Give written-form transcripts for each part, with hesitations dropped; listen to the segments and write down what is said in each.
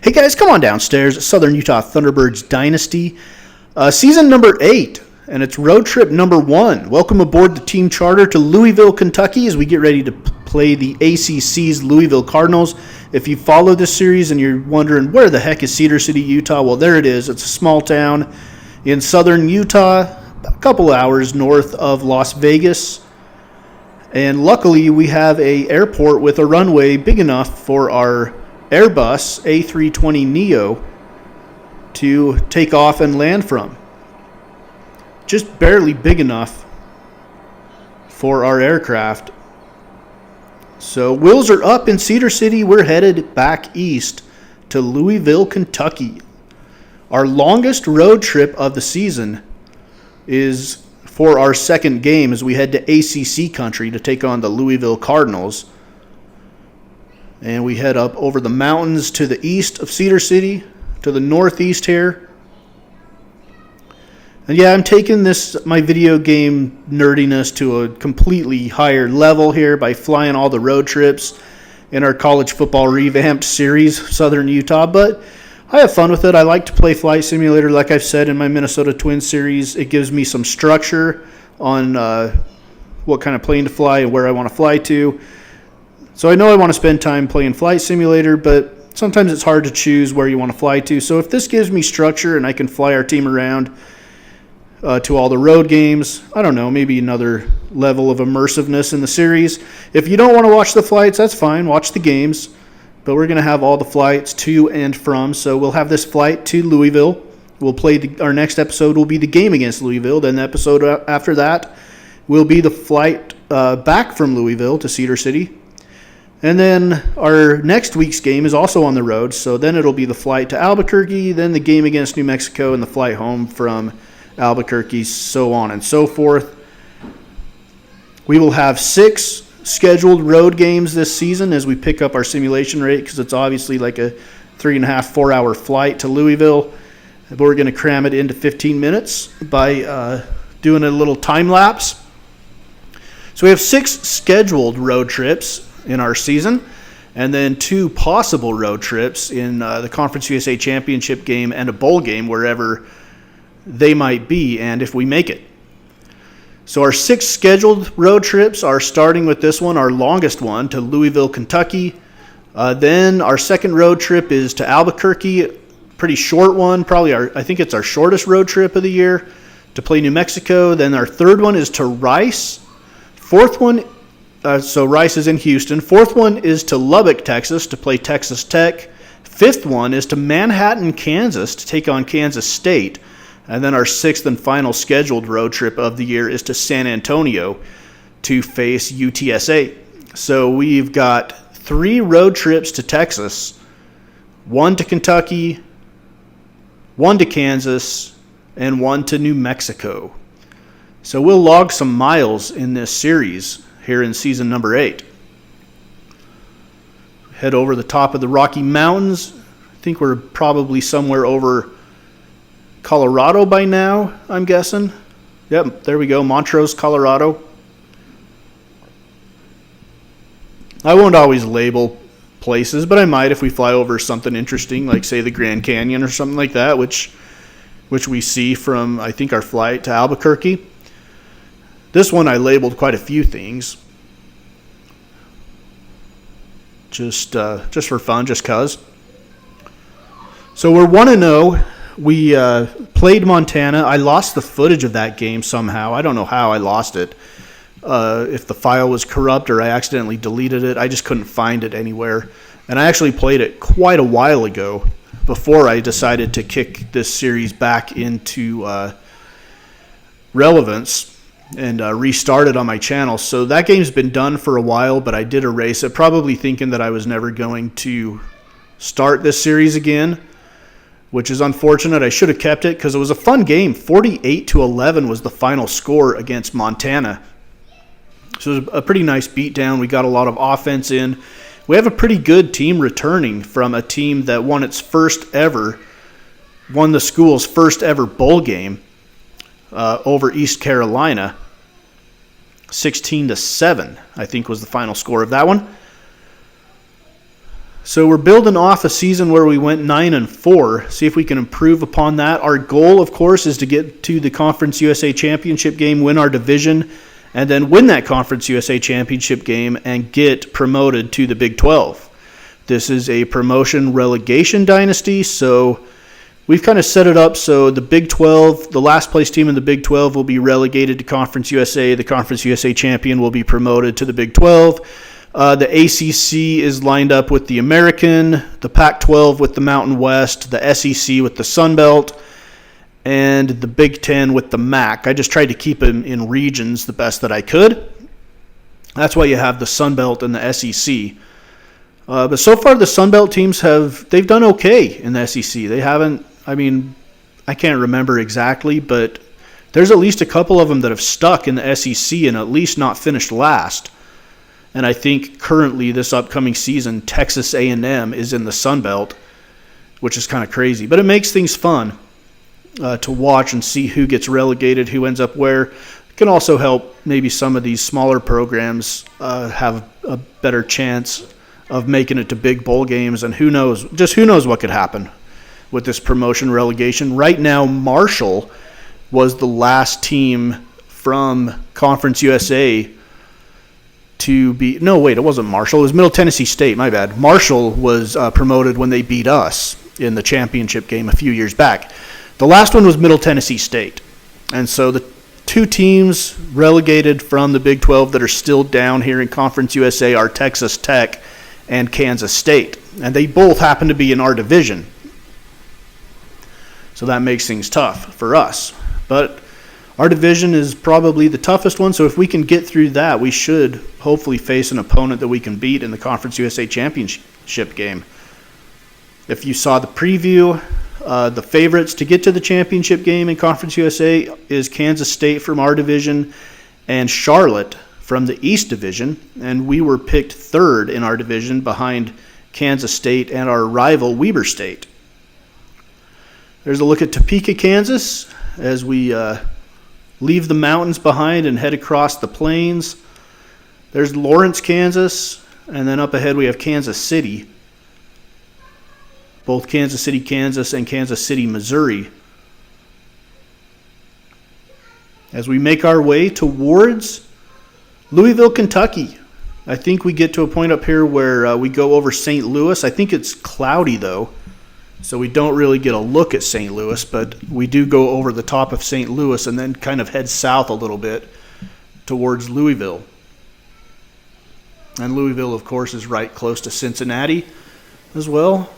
Hey guys, come on downstairs. Southern Utah Thunderbirds Dynasty, season number 8, and it's road trip number 1. Welcome aboard the team charter to Louisville, Kentucky, as we get ready to play the ACC's Louisville Cardinals. If you follow this series and you're wondering where the heck is Cedar City, Utah, well, there it is. It's a small town in southern Utah, a couple hours north of Las Vegas. And luckily, we have an airport with a runway big enough for our Airbus A320neo to take off and land from. Just barely big enough for our aircraft. So wheels are up in Cedar City. We're headed back east to Louisville, Kentucky. Our longest road trip of the season is for our second game as we head to ACC country to take on the Louisville Cardinals. And we head up over the mountains to the east of Cedar City, to the northeast here. And yeah, I'm taking my video game nerdiness to a completely higher level here by flying all the road trips in our college football revamped series, Southern Utah. But I have fun with it. I like to play Flight Simulator, like I've said in my Minnesota Twins series. It gives me some structure on what kind of plane to fly and where I want to fly to. So I know I want to spend time playing Flight Simulator, but sometimes it's hard to choose where you want to fly to. So if this gives me structure and I can fly our team around to all the road games, I don't know, maybe another level of immersiveness in the series. If you don't want to watch the flights, that's fine. Watch the games. But we're going to have all the flights to and from. So we'll have this flight to Louisville. We'll play our next episode will be the game against Louisville. Then the episode after that will be the flight back from Louisville to Cedar City. And then our next week's game is also on the road, so then it'll be the flight to Albuquerque, then the game against New Mexico, and the flight home from Albuquerque, so on and so forth. We will have 6 scheduled road games this season as we pick up our simulation rate, because it's obviously like a 3.5-4 hour flight to Louisville. But we're going to cram it into 15 minutes by doing a little time lapse. So we have 6 scheduled road trips in our season, and then 2 possible road trips in the Conference USA Championship game and a bowl game, wherever they might be, and if we make it. So our 6 scheduled road trips are starting with this one, our longest one, to Louisville, Kentucky. Then our second road trip is to Albuquerque, pretty short one, probably I think it's our shortest road trip of the year, to play New Mexico. Then our third one is to Rice. Fourth one so Rice is in Houston. Fourth one is to Lubbock, Texas, to play Texas Tech. Fifth one is to Manhattan, Kansas, to take on Kansas State. And then our 6th and final scheduled road trip of the year is to San Antonio to face UTSA. So we've got 3 road trips to Texas, 1 to Kentucky, 1 to Kansas, and 1 to New Mexico. So we'll log some miles in this series here in season number 8. Head over the top of the Rocky Mountains. I think we're probably somewhere over Colorado by now, I'm guessing. Yep, there we go, Montrose, Colorado. I won't always label places, but I might if we fly over something interesting, like say the Grand Canyon or something like that, which we see from, I think, our flight to Albuquerque. This one I labeled quite a few things, just for fun, just cause. So we're 1-0. We played Montana. I lost the footage of that game somehow. I don't know how I lost it. If the file was corrupt or I accidentally deleted it, I just couldn't find it anywhere. And I actually played it quite a while ago, before I decided to kick this series back into relevance and restart it on my channel. So that game's been done for a while, but I did erase it, probably thinking that I was never going to start this series again, which is unfortunate. I should have kept it because it was a fun game. 48-11 was the final score against Montana. So it was a pretty nice beatdown. We got a lot of offense in. We have a pretty good team returning from a team that won the school's first ever bowl game over East Carolina. 16-7, I think, was the final score of that one. So we're building off a season where we went 9-4. See if we can improve upon that. Our goal, of course, is to get to the Conference USA Championship game, win our division, and then win that Conference USA Championship game and get promoted to the Big 12. This is a promotion relegation dynasty, so we've kind of set it up so the Big 12, the last place team in the Big 12 will be relegated to Conference USA. The Conference USA champion will be promoted to the Big 12. The ACC is lined up with the American, the Pac-12 with the Mountain West, the SEC with the Sun Belt, and the Big 10 with the MAC. I just tried to keep it in regions the best that I could. That's why you have the Sun Belt and the SEC. But so far the Sun Belt teams they've done okay in the SEC. They haven't, I can't remember exactly, but there's at least a couple of them that have stuck in the SEC and at least not finished last. And I think currently this upcoming season, Texas A&M is in the Sun Belt, which is kind of crazy. But it makes things fun to watch and see who gets relegated, who ends up where. It can also help maybe some of these smaller programs have a better chance of making it to big bowl games, and who knows what could happen with this promotion relegation. Right now, Marshall was the last team from Conference USA to be... No, wait, it wasn't Marshall. It was Middle Tennessee State, my bad. Marshall was promoted when they beat us in the championship game a few years back. The last one was Middle Tennessee State. And so the two teams relegated from the Big 12 that are still down here in Conference USA are Texas Tech and Kansas State. And they both happen to be in our division. So that makes things tough for us. But our division is probably the toughest one, so if we can get through that, we should hopefully face an opponent that we can beat in the Conference USA Championship game. If you saw the preview, the favorites to get to the championship game in Conference USA is Kansas State from our division and Charlotte from the East Division, and we were picked third in our division behind Kansas State and our rival Weber State. There's a look at Topeka, Kansas, as we leave the mountains behind and head across the plains. There's Lawrence, Kansas, and then up ahead we have Kansas City. Both Kansas City, Kansas, and Kansas City, Missouri. As we make our way towards Louisville, Kentucky. I think we get to a point up here where we go over St. Louis. I think it's cloudy, though, so we don't really get a look at St. Louis, but we do go over the top of St. Louis and then kind of head south a little bit towards Louisville. And Louisville, of course, is right close to Cincinnati as well.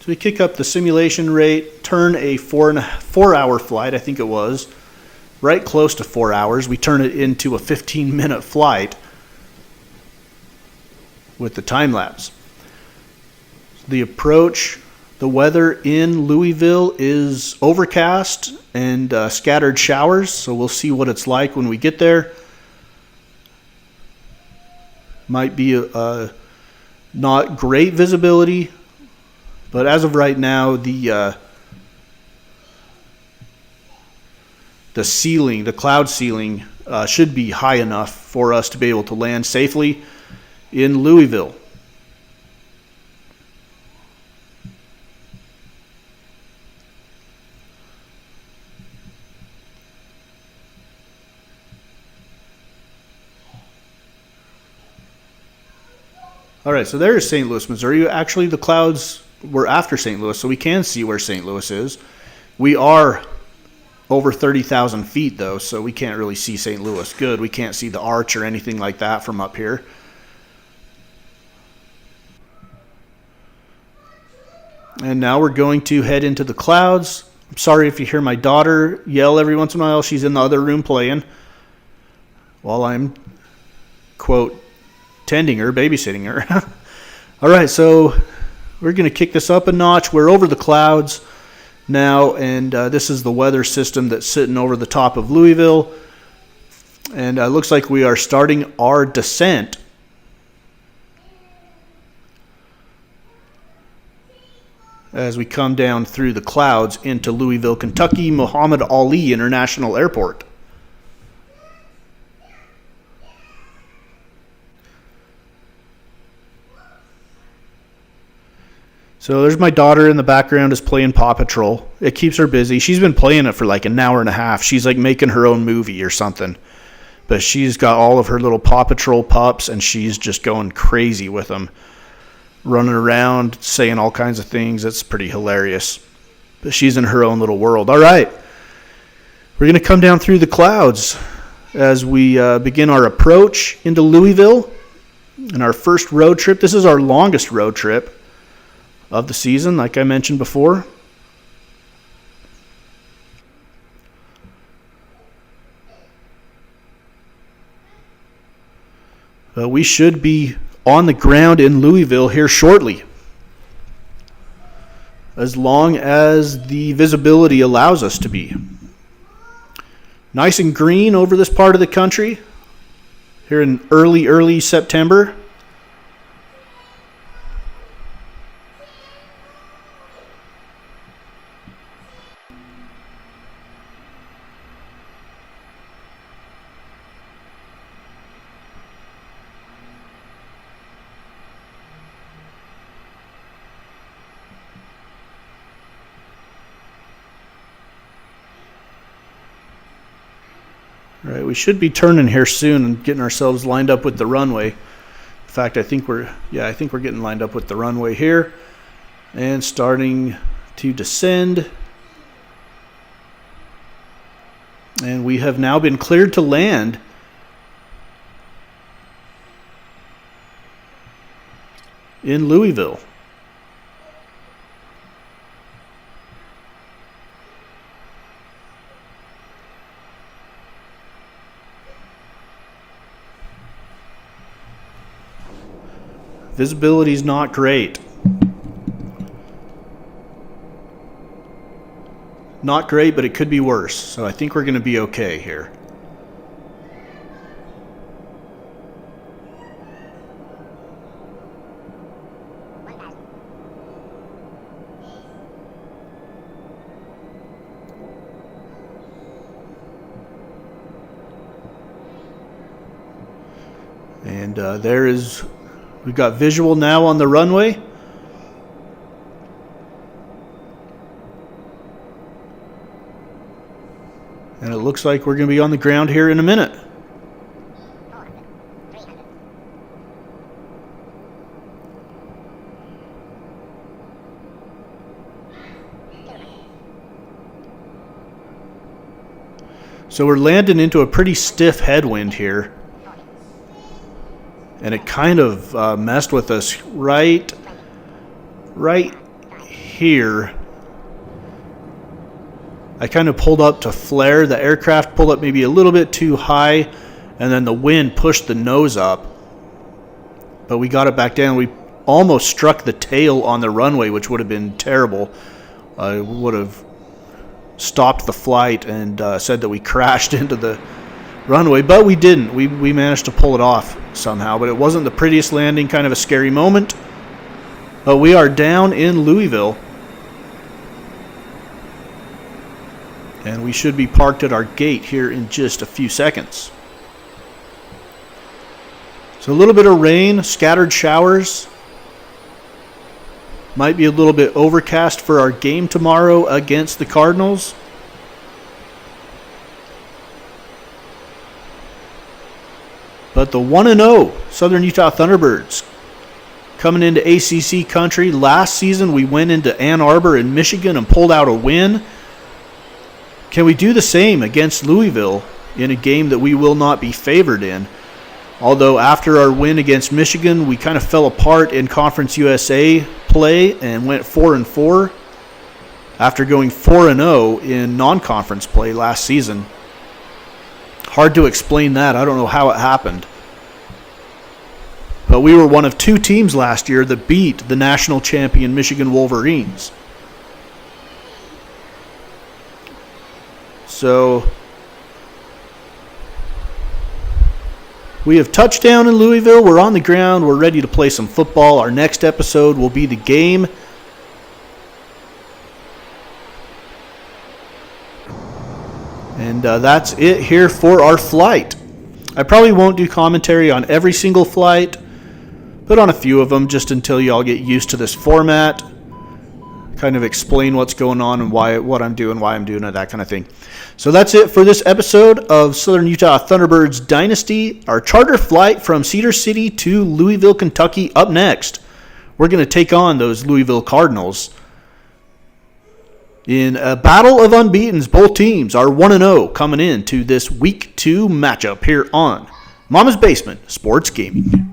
So we kick up the simulation rate, turn a 4-hour flight, I think it was, right close to 4 hours. We turn it into a 15-minute flight with the time lapse. The approach, the weather in Louisville is overcast and scattered showers, so we'll see what it's like when we get there. Might be not great visibility, but as of right now, the ceiling, the cloud ceiling, should be high enough for us to be able to land safely in Louisville. All right, so there's St. Louis, Missouri. Actually, the clouds were after St. Louis, so we can see where St. Louis is. We are over 30,000 feet, though, so we can't really see St. Louis good. We can't see the arch or anything like that from up here. And now we're going to head into the clouds. I'm sorry if you hear my daughter yell every once in a while. She's in the other room playing while I'm, quote, tending her, babysitting her. All right, so we're going to kick this up a notch. We're over the clouds now, and this is the weather system that's sitting over the top of Louisville. And it looks like we are starting our descent. As we come down through the clouds into Louisville, Kentucky, Muhammad Ali International Airport. So there's my daughter in the background is playing Paw Patrol. It keeps her busy. She's been playing it for like an hour and a half. She's like making her own movie or something. But she's got all of her little Paw Patrol pups, and she's just going crazy with them. Running around, saying all kinds of things. It's pretty hilarious. But she's in her own little world. All right. We're going to come down through the clouds as we begin our approach into Louisville and our first road trip. This is our longest road trip of the season, like I mentioned before. We should be on the ground in Louisville here shortly, as long as the visibility allows us to be. Nice and green over this part of the country here in early September. All right, we should be turning here soon and getting ourselves lined up with the runway. In fact, I think we're getting lined up with the runway here and starting to descend. And we have now been cleared to land in Louisville. Visibility is not great. Not great, but it could be worse. So I think we're going to be okay here. And we've got visual now on the runway. And it looks like we're going to be on the ground here in a minute. So we're landing into a pretty stiff headwind here. And it kind of messed with us right here. I kind of pulled up to flare. The aircraft pulled up maybe a little bit too high, and then the wind pushed the nose up. But we got it back down. We almost struck the tail on the runway, which would have been terrible. Would have stopped the flight and said that we crashed into the runway, but we didn't. We managed to pull it off somehow, but it wasn't the prettiest landing, kind of a scary moment. But we are down in Louisville, and we should be parked at our gate here in just a few seconds. So a little bit of rain, scattered showers. Might be a little bit overcast for our game tomorrow against the Cardinals. But the 1-0 Southern Utah Thunderbirds coming into ACC country. Last season we went into Ann Arbor in Michigan and pulled out a win. Can we do the same against Louisville in a game that we will not be favored in? Although after our win against Michigan, we kind of fell apart in Conference USA play and went 4-4 after going 4-0 in non-conference play last season. Hard to explain that. I don't know how it happened. But we were one of two teams last year that beat the national champion Michigan Wolverines. So we have touchdown in Louisville. We're on the ground. We're ready to play some football. Our next episode will be the game. And that's it here for our flight. I probably won't do commentary on every single flight, but on a few of them, just until y'all get used to this format. kind of explain what's going on and what I'm doing, why I'm doing it, that kind of thing. So that's it for this episode of Southern Utah Thunderbirds Dynasty. Our charter flight from Cedar City to Louisville, Kentucky up next. We're going to take on those Louisville Cardinals in a battle of unbeatens. Both teams are 1-0 coming into this Week 2 matchup here on Mama's Basement Sports Gaming.